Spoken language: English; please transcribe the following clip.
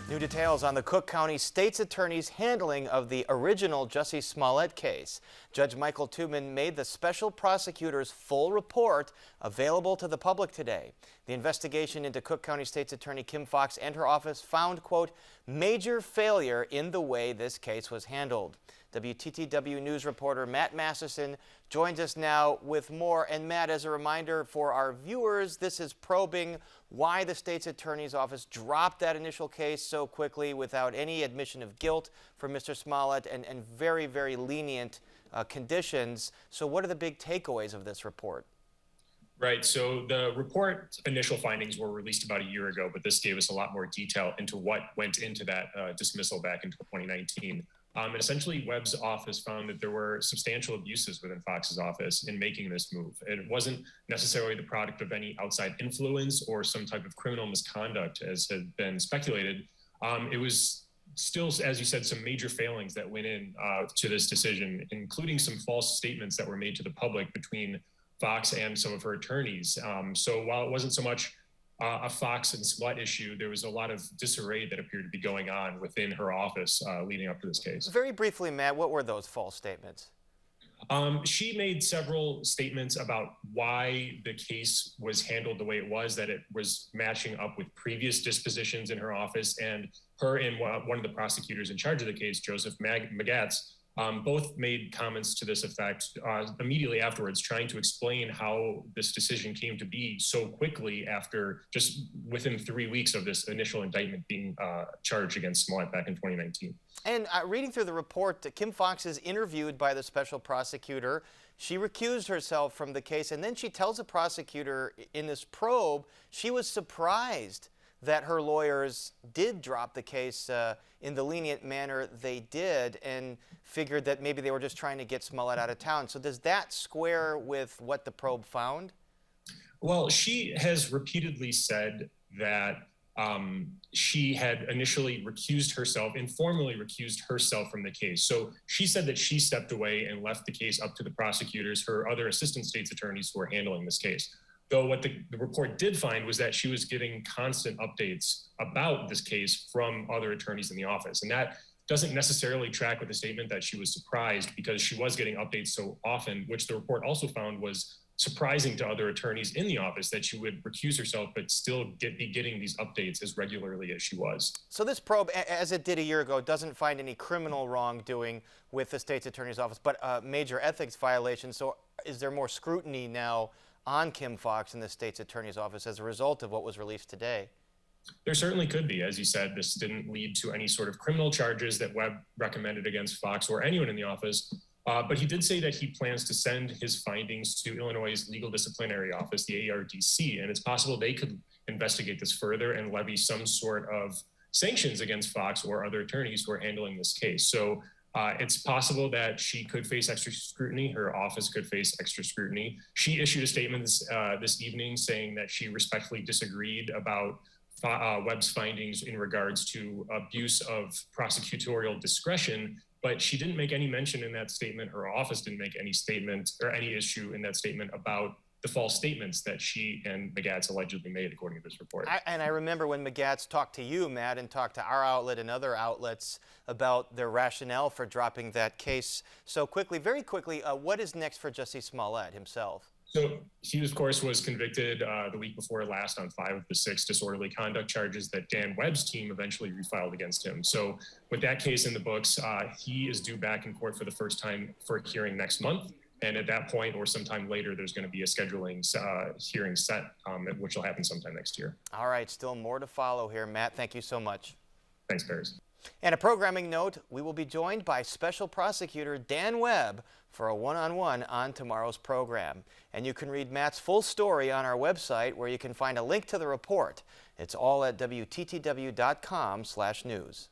New details on the Cook County State's Attorney's handling of the original Jussie Smollett case. Judge Michael Tubman made the special prosecutor's full report available to the public today. The investigation into Cook County State's Attorney Kim Foxx and her office found, quote, major failure in the way this case was handled. WTTW News reporter Matt Masterson joins us now with more. And Matt, as a reminder for our viewers, this is probing why the state's attorney's office dropped that initial case so quickly without any admission of guilt for Mr. Smollett and very, very lenient conditions. So what are the big takeaways of this report? Right. So the report's initial findings were released about a year ago, but this gave us a lot more detail into what went into that dismissal back in 2019. And essentially, Webb's office found that there were substantial abuses within Foxx's office in making this move. It wasn't necessarily the product of any outside influence or some type of criminal misconduct, as had been speculated. It was still, as you said, some major failings that went in to this decision, including some false statements that were made to the public between Foxx and some of her attorneys. So while it wasn't so much a Foxx and Smollett issue, there was a lot of disarray that appeared to be going on within her office leading up to this case. Very briefly, Matt, what were those false statements? She made several statements about why the case was handled the way it was, that it was matching up with previous dispositions in her office, and her and one of the prosecutors in charge of the case, Joseph Magatz, both made comments to this effect immediately afterwards, trying to explain how this decision came to be so quickly after just within 3 weeks of this initial indictment being charged against Smollett back in 2019. And reading through the report, Kim Foxx is interviewed by the special prosecutor. She recused herself from the case, and then she tells the prosecutor in this probe she was surprised that her lawyers did drop the case in the lenient manner they did, and figured that maybe they were just trying to get Smollett out of town. So does that square with what the probe found? Well, she has repeatedly said that she had initially recused herself, informally recused herself from the case. So she said that she stepped away and left the case up to the prosecutors, her other assistant state's attorneys who were handling this case. Though what the report did find was that she was getting constant updates about this case from other attorneys in the office. And that doesn't necessarily track with the statement that she was surprised, because she was getting updates so often, which the report also found was surprising to other attorneys in the office, that she would recuse herself but still be getting these updates as regularly as she was. So this probe, as it did a year ago, doesn't find any criminal wrongdoing with the state's attorney's office, but a major ethics violation. So is there more scrutiny now on Kim Foxx in the state's attorney's office as a result of what was released today? There certainly could be. As you said, this didn't lead to any sort of criminal charges that Webb recommended against Foxx or anyone in the office. But he did say that he plans to send his findings to Illinois' Legal Disciplinary Office, the ARDC, and it's possible they could investigate this further and levy some sort of sanctions against Foxx or other attorneys who are handling this case. So it's possible that she could face extra scrutiny. Her office could face extra scrutiny. She issued a statement this evening saying that she respectfully disagreed about Webb's findings in regards to abuse of prosecutorial discretion, but she didn't make any mention in that statement. Her office didn't make any statement or any issue in that statement about the false statements that she and Magatz allegedly made, according to this report. I remember when Magatz talked to you, Matt, and talked to our outlet and other outlets about their rationale for dropping that case so quickly. Very quickly, what is next for Jussie Smollett himself? So he, of course, was convicted the week before last on 5 of the 6 disorderly conduct charges that Dan Webb's team eventually refiled against him. So with that case in the books, he is due back in court for the first time for a hearing next month. And at that point or sometime later, there's going to be a scheduling hearing set, which will happen sometime next year. All right, still more to follow here. Matt, thank you so much. Thanks, Paris. And a programming note, we will be joined by Special Prosecutor Dan Webb for a one-on-one on tomorrow's program. And you can read Matt's full story on our website, where you can find a link to the report. It's all at WTTW.com/news.